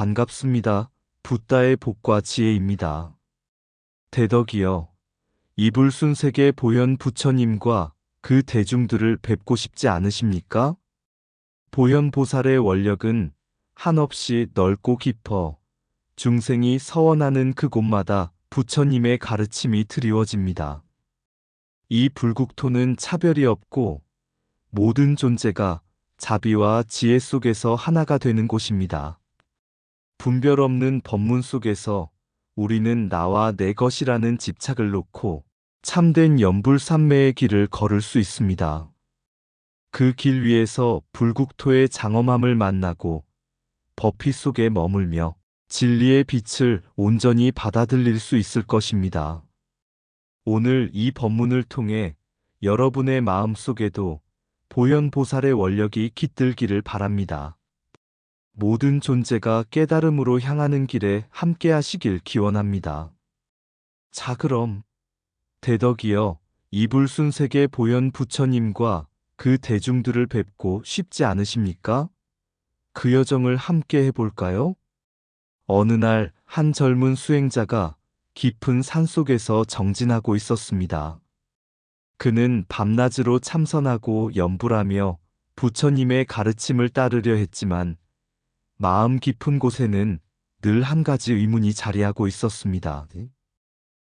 반갑습니다. 붓다의 복과 지혜입니다. 대덕이여, 이불순세계 보현 부처님과 그 대중들을 뵙고 싶지 않으십니까? 보현보살의 원력은 한없이 넓고 깊어 중생이 서원하는 그곳마다 부처님의 가르침이 드리워집니다. 이 불국토는 차별이 없고 모든 존재가 자비와 지혜 속에서 하나가 되는 곳입니다. 분별 없는 법문 속에서 우리는 나와 내 것이라는 집착을 놓고 참된 연불산매의 길을 걸을 수 있습니다. 그 길 위에서 불국토의 장엄함을 만나고 법희 속에 머물며 진리의 빛을 온전히 받아들일 수 있을 것입니다. 오늘 이 법문을 통해 여러분의 마음 속에도 보현보살의 원력이 깃들기를 바랍니다. 모든 존재가 깨달음으로 향하는 길에 함께 하시길 기원합니다. 자, 그럼 대덕이여, 이불순세계 보현 부처님과 그 대중들을 뵙고 싶지 않으십니까? 그 여정을 함께 해볼까요? 어느 날 한 젊은 수행자가 깊은 산속에서 정진하고 있었습니다. 그는 밤낮으로 참선하고 염불하며 부처님의 가르침을 따르려 했지만 마음 깊은 곳에는 늘 한 가지 의문이 자리하고 있었습니다.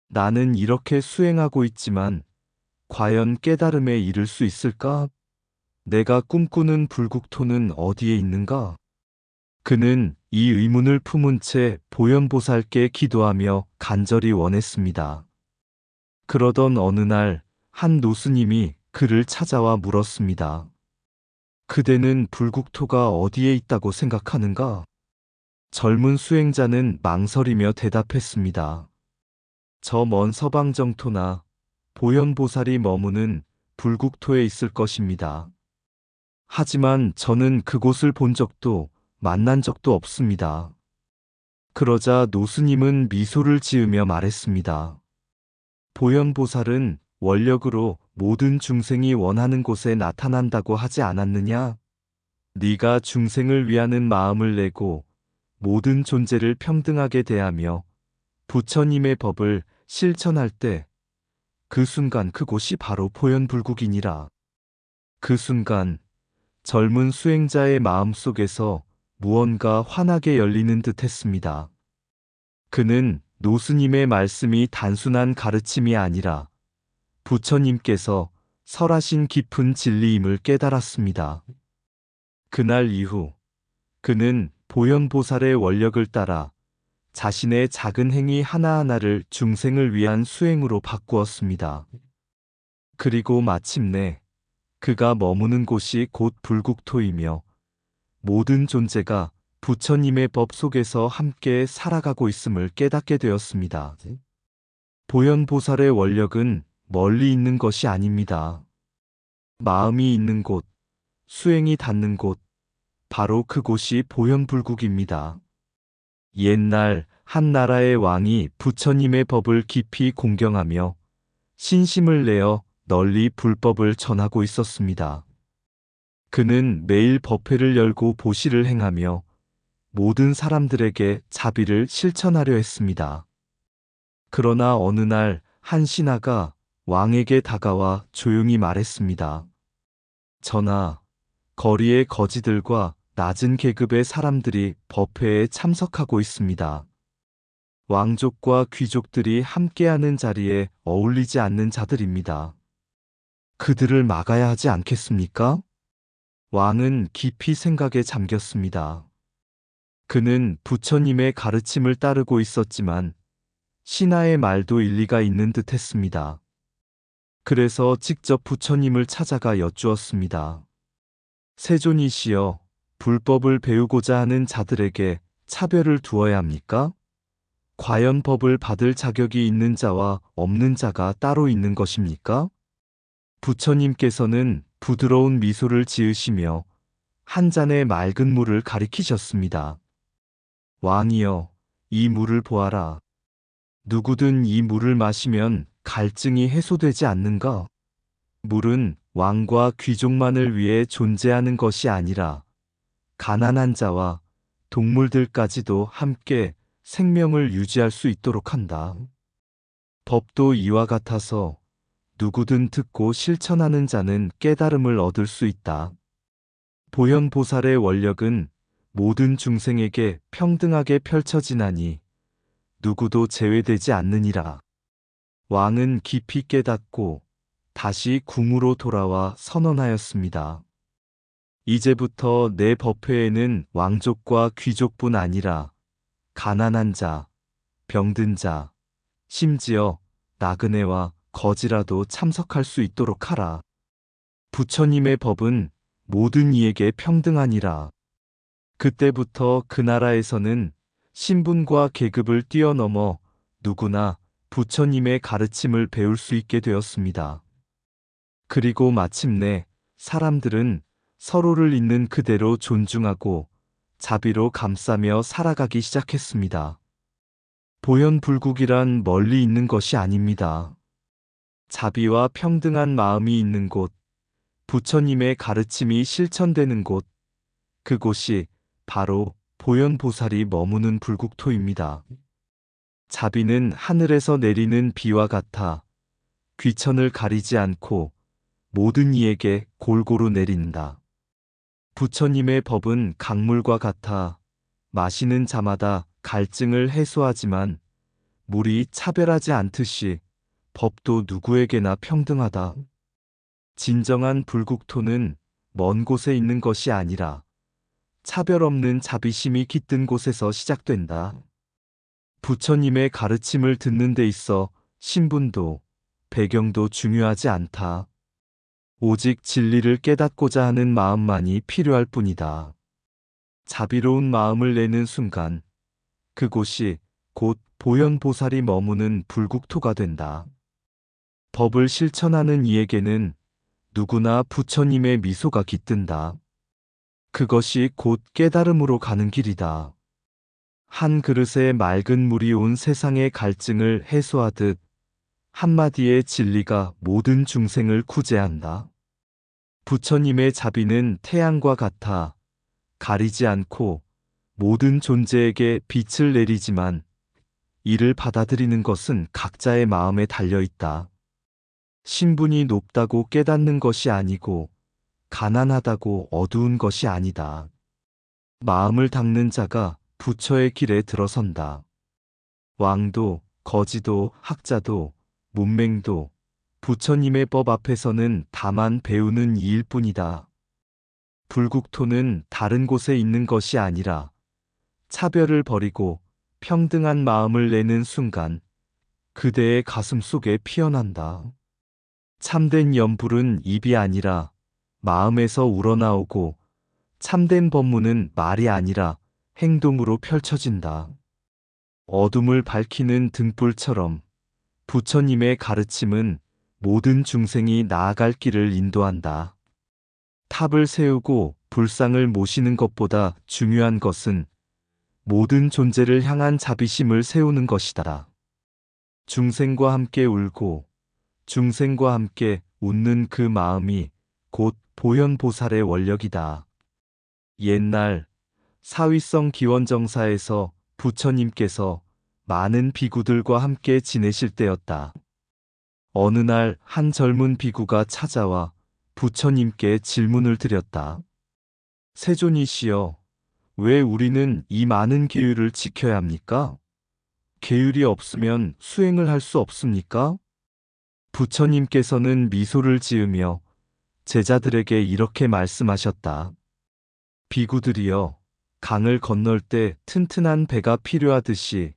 나는 이렇게 수행하고 있지만 과연 깨달음에 이를 수 있을까? 내가 꿈꾸는 불국토는 어디에 있는가? 그는 이 의문을 품은 채 보현보살께 기도하며 간절히 원했습니다. 그러던 어느 날 한 노스님이 그를 찾아와 물었습니다. 그대는 불국토가 어디에 있다고 생각하는가? 젊은 수행자는 망설이며 대답했습니다. 저 먼 서방정토나 보현보살이 머무는 불국토에 있을 것입니다. 하지만 저는 그곳을 본 적도 만난 적도 없습니다. 그러자 노스님은 미소를 지으며 말했습니다. 보현보살은 원력으로 모든 중생이 원하는 곳에 나타난다고 하지 않았느냐? 네가 중생을 위하는 마음을 내고 모든 존재를 평등하게 대하며 부처님의 법을 실천할 때 그 순간 그곳이 바로 보현불국이니라. 그 순간 젊은 수행자의 마음 속에서 무언가 환하게 열리는 듯 했습니다. 그는 노스님의 말씀이 단순한 가르침이 아니라 부처님께서 설하신 깊은 진리임을 깨달았습니다. 그날 이후 그는 보현보살의 원력을 따라 자신의 작은 행위 하나하나를 중생을 위한 수행으로 바꾸었습니다. 그리고 마침내 그가 머무는 곳이 곧 불국토이며 모든 존재가 부처님의 법 속에서 함께 살아가고 있음을 깨닫게 되었습니다. 보현보살의 원력은 멀리 있는 것이 아닙니다. 마음이 있는 곳, 수행이 닿는 곳, 바로 그곳이 보현불국입니다. 옛날 한 나라의 왕이 부처님의 법을 깊이 공경하며 신심을 내어 널리 불법을 전하고 있었습니다. 그는 매일 법회를 열고 보시를 행하며 모든 사람들에게 자비를 실천하려 했습니다. 그러나 어느 날 한 신하가 왕에게 다가와 조용히 말했습니다. 전하, 거리의 거지들과 낮은 계급의 사람들이 법회에 참석하고 있습니다. 왕족과 귀족들이 함께하는 자리에 어울리지 않는 자들입니다. 그들을 막아야 하지 않겠습니까? 왕은 깊이 생각에 잠겼습니다. 그는 부처님의 가르침을 따르고 있었지만 신하의 말도 일리가 있는 듯 했습니다. 그래서 직접 부처님을 찾아가 여쭈었습니다. 세존이시여, 불법을 배우고자 하는 자들에게 차별을 두어야 합니까? 과연 법을 받을 자격이 있는 자와 없는 자가 따로 있는 것입니까? 부처님께서는 부드러운 미소를 지으시며 한 잔의 맑은 물을 가리키셨습니다. 왕이여, 이 물을 보아라. 누구든 이 물을 마시면 갈증이 해소되지 않는가? 물은 왕과 귀족만을 위해 존재하는 것이 아니라 가난한 자와 동물들까지도 함께 생명을 유지할 수 있도록 한다. 법도 이와 같아서 누구든 듣고 실천하는 자는 깨달음을 얻을 수 있다. 보현보살의 원력은 모든 중생에게 평등하게 펼쳐지나니 누구도 제외되지 않느니라. 왕은 깊이 깨닫고 다시 궁으로 돌아와 선언하였습니다. 이제부터 내 법회에는 왕족과 귀족뿐 아니라 가난한 자, 병든 자, 심지어 나그네와 거지라도 참석할 수 있도록 하라. 부처님의 법은 모든 이에게 평등하니라. 그때부터 그 나라에서는 신분과 계급을 뛰어넘어 누구나 부처님의 가르침을 배울 수 있게 되었습니다. 그리고 마침내 사람들은 서로를 있는 그대로 존중하고 자비로 감싸며 살아가기 시작했습니다. 보현불국이란 멀리 있는 것이 아닙니다. 자비와 평등한 마음이 있는 곳, 부처님의 가르침이 실천되는 곳, 그곳이 바로 보현보살이 머무는 불국토입니다. 자비는 하늘에서 내리는 비와 같아 귀천을 가리지 않고 모든 이에게 골고루 내린다. 부처님의 법은 강물과 같아 마시는 자마다 갈증을 해소하지만 물이 차별하지 않듯이 법도 누구에게나 평등하다. 진정한 불국토는 먼 곳에 있는 것이 아니라 차별 없는 자비심이 깃든 곳에서 시작된다. 부처님의 가르침을 듣는 데 있어 신분도 배경도 중요하지 않다. 오직 진리를 깨닫고자 하는 마음만이 필요할 뿐이다. 자비로운 마음을 내는 순간 그곳이 곧 보현보살이 머무는 불국토가 된다. 법을 실천하는 이에게는 누구나 부처님의 미소가 깃든다. 그것이 곧 깨달음으로 가는 길이다. 한 그릇에 맑은 물이 온 세상의 갈증을 해소하듯 한마디의 진리가 모든 중생을 구제한다. 부처님의 자비는 태양과 같아 가리지 않고 모든 존재에게 빛을 내리지만 이를 받아들이는 것은 각자의 마음에 달려있다. 신분이 높다고 깨닫는 것이 아니고 가난하다고 어두운 것이 아니다. 마음을 닦는 자가 부처의 길에 들어선다. 왕도, 거지도, 학자도, 문맹도 부처님의 법 앞에서는 다만 배우는 이일 뿐이다. 불국토는 다른 곳에 있는 것이 아니라 차별을 버리고 평등한 마음을 내는 순간 그대의 가슴 속에 피어난다. 참된 연불은 입이 아니라 마음에서 우러나오고 참된 법문은 말이 아니라 행동으로 펼쳐진다. 어둠을 밝히는 등불처럼 부처님의 가르침은 모든 중생이 나아갈 길을 인도한다. 탑을 세우고 불상을 모시는 것보다 중요한 것은 모든 존재를 향한 자비심을 세우는 것이다. 중생과 함께 울고 중생과 함께 웃는 그 마음이 곧 보현보살의 원력이다. 옛날 사위성 기원정사에서 부처님께서 많은 비구들과 함께 지내실 때였다. 어느 날 한 젊은 비구가 찾아와 부처님께 질문을 드렸다. 세존이시여, 왜 우리는 이 많은 계율을 지켜야 합니까? 계율이 없으면 수행을 할 수 없습니까? 부처님께서는 미소를 지으며 제자들에게 이렇게 말씀하셨다. 비구들이여, 강을 건널 때 튼튼한 배가 필요하듯이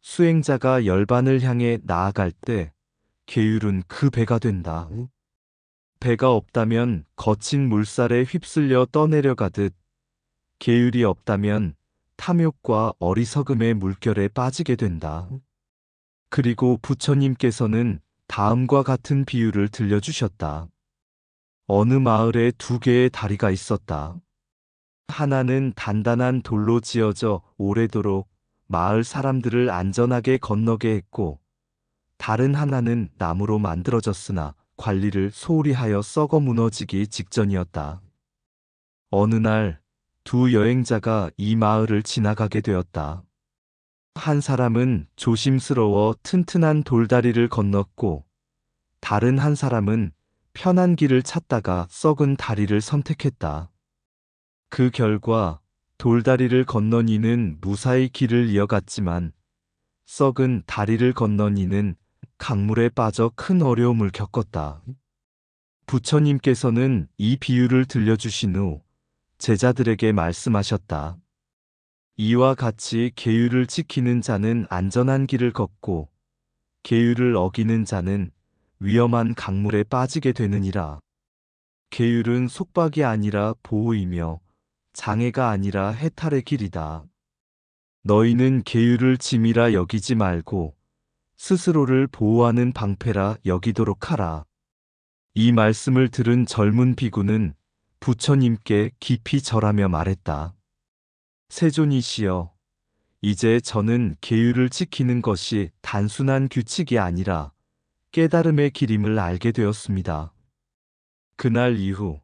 수행자가 열반을 향해 나아갈 때 계율은 그 배가 된다. 배가 없다면 거친 물살에 휩쓸려 떠내려가듯 계율이 없다면 탐욕과 어리석음의 물결에 빠지게 된다. 그리고 부처님께서는 다음과 같은 비유를 들려주셨다. 어느 마을에 두 개의 다리가 있었다. 하나는 단단한 돌로 지어져 오래도록 마을 사람들을 안전하게 건너게 했고, 다른 하나는 나무로 만들어졌으나 관리를 소홀히 하여 썩어 무너지기 직전이었다. 어느 날 두 여행자가 이 마을을 지나가게 되었다. 한 사람은 조심스러워 튼튼한 돌다리를 건넜고, 다른 한 사람은 편한 길을 찾다가 썩은 다리를 선택했다. 그 결과 돌다리를 건넌 이는 무사히 길을 이어갔지만, 썩은 다리를 건넌 이는 강물에 빠져 큰 어려움을 겪었다. 부처님께서는 이 비유를 들려주신 후 제자들에게 말씀하셨다. 이와 같이 계율을 지키는 자는 안전한 길을 걷고, 계율을 어기는 자는 위험한 강물에 빠지게 되느니라. 계율은 속박이 아니라 보호이며 장애가 아니라 해탈의 길이다. 너희는 계율을 짐이라 여기지 말고 스스로를 보호하는 방패라 여기도록 하라. 이 말씀을 들은 젊은 비구는 부처님께 깊이 절하며 말했다. 세존이시여, 이제 저는 계율을 지키는 것이 단순한 규칙이 아니라 깨달음의 길임을 알게 되었습니다. 그날 이후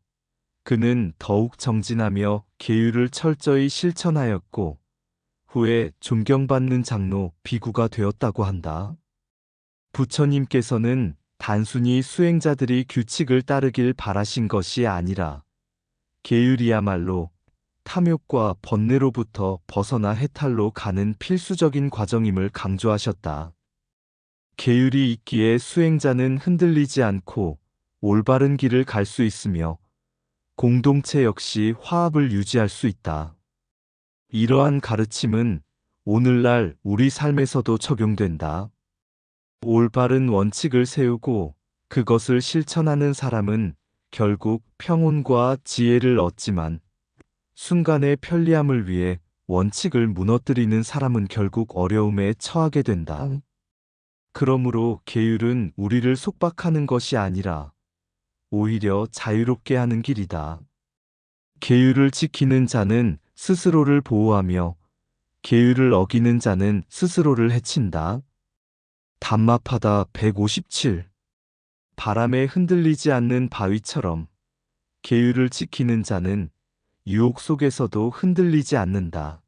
그는 더욱 정진하며 계율을 철저히 실천하였고, 후에 존경받는 장로 비구가 되었다고 한다. 부처님께서는 단순히 수행자들이 규칙을 따르길 바라신 것이 아니라, 계율이야말로 탐욕과 번뇌로부터 벗어나 해탈로 가는 필수적인 과정임을 강조하셨다. 계율이 있기에 수행자는 흔들리지 않고 올바른 길을 갈 수 있으며, 공동체 역시 화합을 유지할 수 있다. 이러한 가르침은 오늘날 우리 삶에서도 적용된다. 올바른 원칙을 세우고 그것을 실천하는 사람은 결국 평온과 지혜를 얻지만, 순간의 편리함을 위해 원칙을 무너뜨리는 사람은 결국 어려움에 처하게 된다. 그러므로 계율은 우리를 속박하는 것이 아니라 오히려 자유롭게 하는 길이다. 계율을 지키는 자는 스스로를 보호하며, 계율을 어기는 자는 스스로를 해친다. 담마파다 157. 바람에 흔들리지 않는 바위처럼 계율을 지키는 자는 유혹 속에서도 흔들리지 않는다.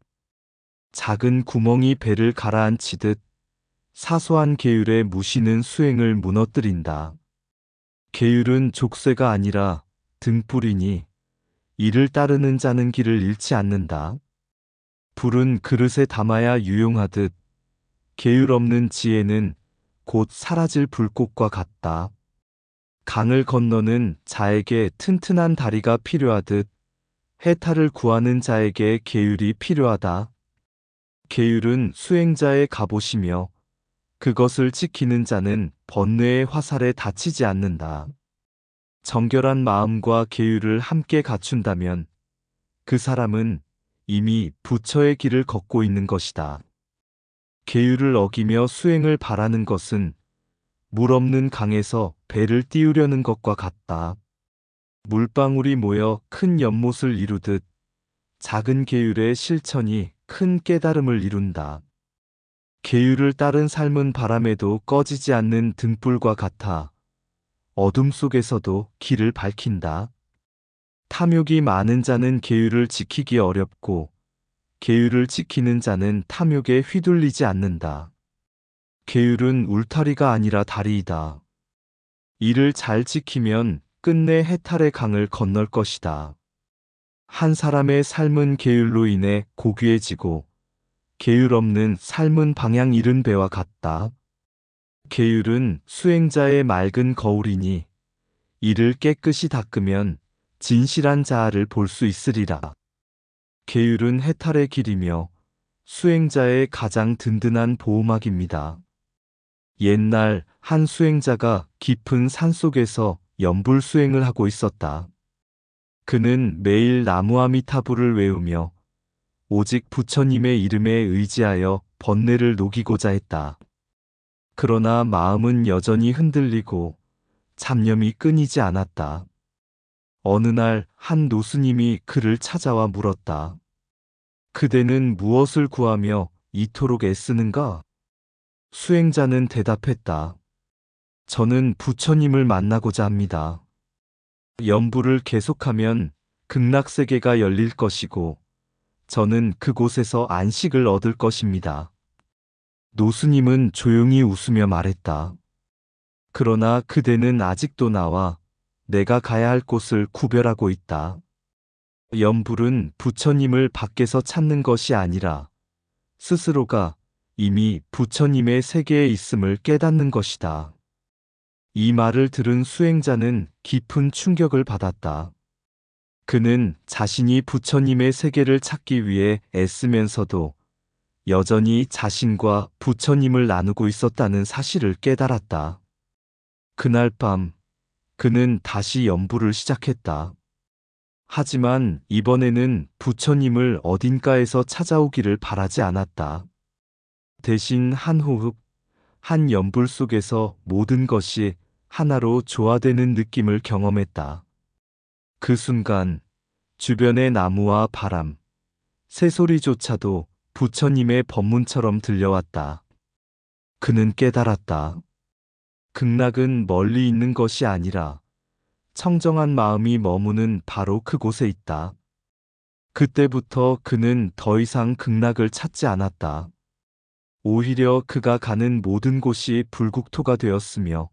작은 구멍이 배를 가라앉히듯 사소한 계율에 무시는 수행을 무너뜨린다. 계율은 족쇄가 아니라 등불이니 이를 따르는 자는 길을 잃지 않는다. 불은 그릇에 담아야 유용하듯 계율 없는 지혜는 곧 사라질 불꽃과 같다. 강을 건너는 자에게 튼튼한 다리가 필요하듯 해탈을 구하는 자에게 계율이 필요하다. 계율은 수행자의 갑옷이며, 그것을 지키는 자는 번뇌의 화살에 다치지 않는다. 정결한 마음과 계율을 함께 갖춘다면 그 사람은 이미 부처의 길을 걷고 있는 것이다. 계율을 어기며 수행을 바라는 것은 물 없는 강에서 배를 띄우려는 것과 같다. 물방울이 모여 큰 연못을 이루듯 작은 계율의 실천이 큰 깨달음을 이룬다. 계율을 따른 삶은 바람에도 꺼지지 않는 등불과 같아 어둠 속에서도 길을 밝힌다. 탐욕이 많은 자는 계율을 지키기 어렵고, 계율을 지키는 자는 탐욕에 휘둘리지 않는다. 계율은 울타리가 아니라 다리이다. 이를 잘 지키면 끝내 해탈의 강을 건널 것이다. 한 사람의 삶은 계율로 인해 고귀해지고, 계율 없는 삶은 방향 잃은 배와 같다. 계율은 수행자의 맑은 거울이니 이를 깨끗이 닦으면 진실한 자아를 볼 수 있으리라. 계율은 해탈의 길이며 수행자의 가장 든든한 보호막입니다. 옛날 한 수행자가 깊은 산속에서 연불 수행을 하고 있었다. 그는 매일 나무아미타불을 외우며 오직 부처님의 이름에 의지하여 번뇌를 녹이고자 했다. 그러나 마음은 여전히 흔들리고 잡념이 끊이지 않았다. 어느 날 한 노스님이 그를 찾아와 물었다. 그대는 무엇을 구하며 이토록 애쓰는가? 수행자는 대답했다. 저는 부처님을 만나고자 합니다. 연불을 계속하면 극락세계가 열릴 것이고, 저는 그곳에서 안식을 얻을 것입니다. 노스님은 조용히 웃으며 말했다. 그러나 그대는 아직도 나와 내가 가야 할 곳을 구별하고 있다. 염불은 부처님을 밖에서 찾는 것이 아니라 스스로가 이미 부처님의 세계에 있음을 깨닫는 것이다. 이 말을 들은 수행자는 깊은 충격을 받았다. 그는 자신이 부처님의 세계를 찾기 위해 애쓰면서도 여전히 자신과 부처님을 나누고 있었다는 사실을 깨달았다. 그날 밤, 그는 다시 연불을 시작했다. 하지만 이번에는 부처님을 어딘가에서 찾아오기를 바라지 않았다. 대신 한 호흡, 한 연불 속에서 모든 것이 하나로 조화되는 느낌을 경험했다. 그 순간 주변의 나무와 바람, 새소리조차도 부처님의 법문처럼 들려왔다. 그는 깨달았다. 극락은 멀리 있는 것이 아니라 청정한 마음이 머무는 바로 그곳에 있다. 그때부터 그는 더 이상 극락을 찾지 않았다. 오히려 그가 가는 모든 곳이 불국토가 되었으며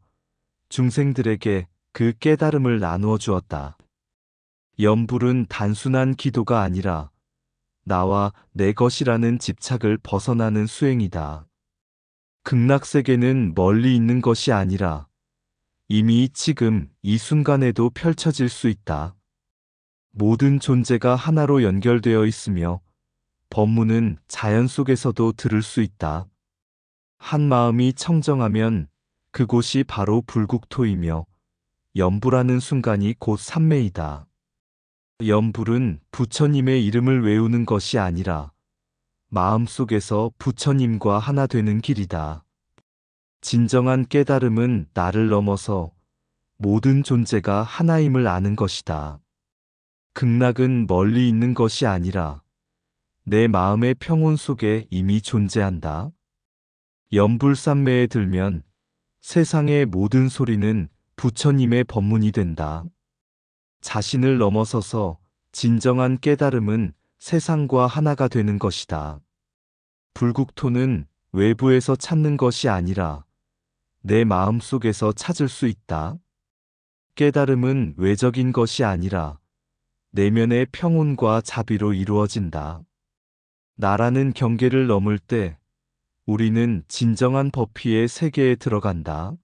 중생들에게 그 깨달음을 나누어 주었다. 염불은 단순한 기도가 아니라 나와 내 것이라는 집착을 벗어나는 수행이다. 극락세계는 멀리 있는 것이 아니라 이미 지금 이 순간에도 펼쳐질 수 있다. 모든 존재가 하나로 연결되어 있으며 법문은 자연 속에서도 들을 수 있다. 한 마음이 청정하면 그곳이 바로 불국토이며 염불하는 순간이 곧 삼매이다. 염불은 부처님의 이름을 외우는 것이 아니라 마음속에서 부처님과 하나 되는 길이다. 진정한 깨달음은 나를 넘어서 모든 존재가 하나임을 아는 것이다. 극락은 멀리 있는 것이 아니라 내 마음의 평온 속에 이미 존재한다. 염불삼매에 들면 세상의 모든 소리는 부처님의 법문이 된다. 자신을 넘어서서 진정한 깨달음은 세상과 하나가 되는 것이다. 불국토는 외부에서 찾는 것이 아니라 내 마음 속에서 찾을 수 있다. 깨달음은 외적인 것이 아니라 내면의 평온과 자비로 이루어진다. 나라는 경계를 넘을 때 우리는 진정한 법피의 세계에 들어간다.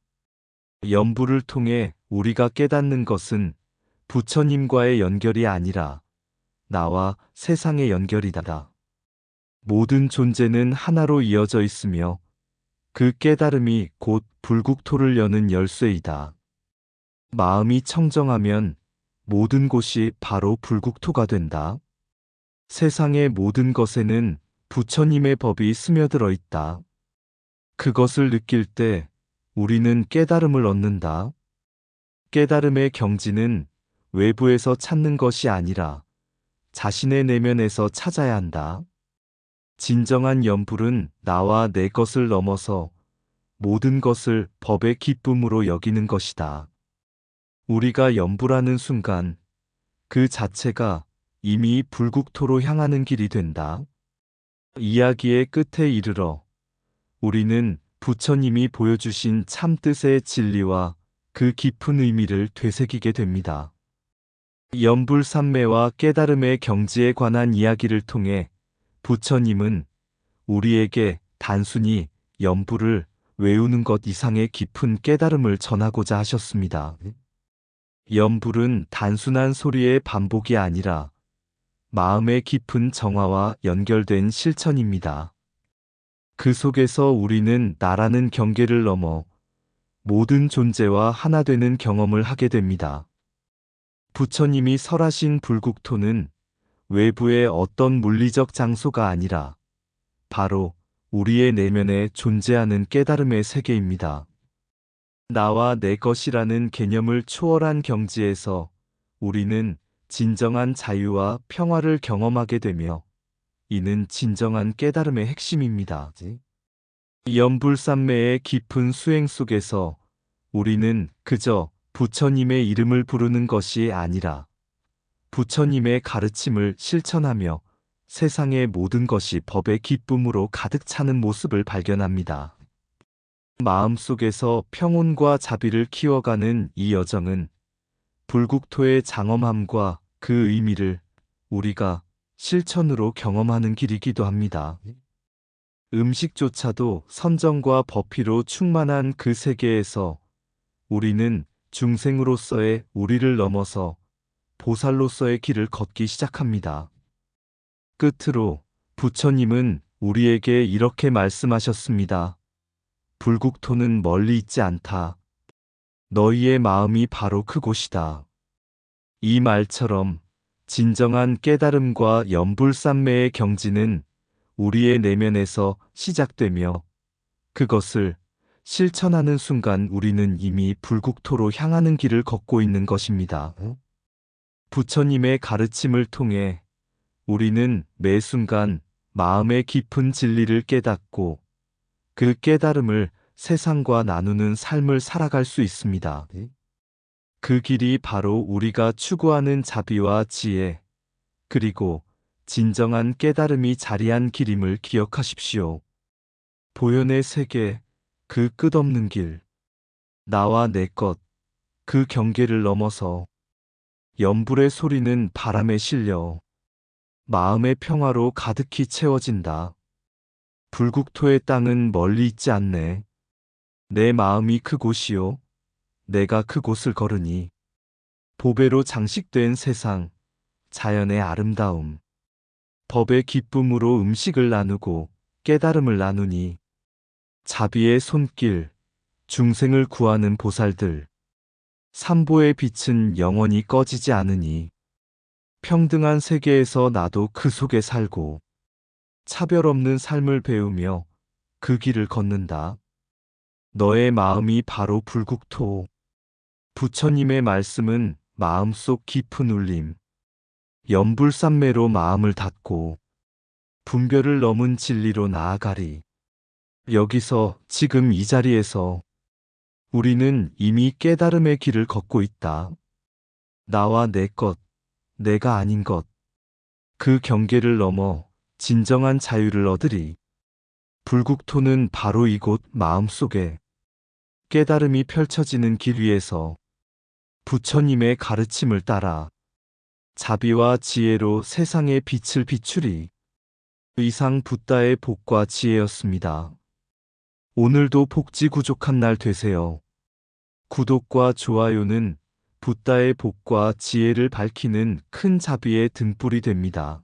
염불을 통해 우리가 깨닫는 것은 부처님과의 연결이 아니라 나와 세상의 연결이다. 모든 존재는 하나로 이어져 있으며 그 깨달음이 곧 불국토를 여는 열쇠이다. 마음이 청정하면 모든 곳이 바로 불국토가 된다. 세상의 모든 것에는 부처님의 법이 스며들어 있다. 그것을 느낄 때 우리는 깨달음을 얻는다. 깨달음의 경지는 외부에서 찾는 것이 아니라 자신의 내면에서 찾아야 한다. 진정한 염불은 나와 내 것을 넘어서 모든 것을 법의 기쁨으로 여기는 것이다. 우리가 염불하는 순간 그 자체가 이미 불국토로 향하는 길이 된다. 이야기의 끝에 이르러 우리는 부처님이 보여주신 참뜻의 진리와 그 깊은 의미를 되새기게 됩니다. 염불삼매와 깨달음의 경지에 관한 이야기를 통해 부처님은 우리에게 단순히 염불을 외우는 것 이상의 깊은 깨달음을 전하고자 하셨습니다. 염불은 단순한 소리의 반복이 아니라 마음의 깊은 정화와 연결된 실천입니다. 그 속에서 우리는 나라는 경계를 넘어 모든 존재와 하나 되는 경험을 하게 됩니다. 부처님이 설하신 불국토는 외부의 어떤 물리적 장소가 아니라 바로 우리의 내면에 존재하는 깨달음의 세계입니다. 나와 내 것이라는 개념을 초월한 경지에서 우리는 진정한 자유와 평화를 경험하게 되며 이는 진정한 깨달음의 핵심입니다. 염불삼매의 깊은 수행 속에서 우리는 그저 부처님의 이름을 부르는 것이 아니라 부처님의 가르침을 실천하며 세상의 모든 것이 법의 기쁨으로 가득 차는 모습을 발견합니다. 마음속에서 평온과 자비를 키워가는 이 여정은 불국토의 장엄함과 그 의미를 우리가 실천으로 경험하는 길이기도 합니다. 음식조차도 선정과 법피로 충만한 그 세계에서 우리는 중생으로서의 우리를 넘어서 보살로서의 길을 걷기 시작합니다. 끝으로 부처님은 우리에게 이렇게 말씀하셨습니다. 불국토는 멀리 있지 않다. 너희의 마음이 바로 그곳이다. 이 말처럼 진정한 깨달음과 연불산매의 경지는 우리의 내면에서 시작되며 그것을 실천하는 순간 우리는 이미 불국토로 향하는 길을 걷고 있는 것입니다. 부처님의 가르침을 통해 우리는 매 순간 마음의 깊은 진리를 깨닫고 그 깨달음을 세상과 나누는 삶을 살아갈 수 있습니다. 그 길이 바로 우리가 추구하는 자비와 지혜, 그리고 진정한 깨달음이 자리한 길임을 기억하십시오. 보현의 세계, 그 끝없는 길, 나와 내 것, 그 경계를 넘어서 연불의 소리는 바람에 실려 마음의 평화로 가득히 채워진다. 불국토의 땅은 멀리 있지 않네. 내 마음이 그곳이요. 내가 그곳을 걸으니 보배로 장식된 세상, 자연의 아름다움, 법의 기쁨으로 음식을 나누고 깨달음을 나누니 자비의 손길, 중생을 구하는 보살들, 삼보의 빛은 영원히 꺼지지 않으니 평등한 세계에서 나도 그 속에 살고 차별 없는 삶을 배우며 그 길을 걷는다. 너의 마음이 바로 불국토. 부처님의 말씀은 마음속 깊은 울림, 연불산매로 마음을 닫고 분별을 넘은 진리로 나아가리. 여기서 지금 이 자리에서 우리는 이미 깨달음의 길을 걷고 있다. 나와 내 것, 내가 아닌 것, 그 경계를 넘어 진정한 자유를 얻으리. 불국토는 바로 이곳 마음속에 깨달음이 펼쳐지는 길 위에서 부처님의 가르침을 따라 자비와 지혜로 세상의 빛을 비추리. 이상 붓다의 복과 지혜였습니다. 오늘도 복지구족한 날 되세요. 구독과 좋아요는 붓다의 복과 지혜를 밝히는 큰 자비의 등불이 됩니다.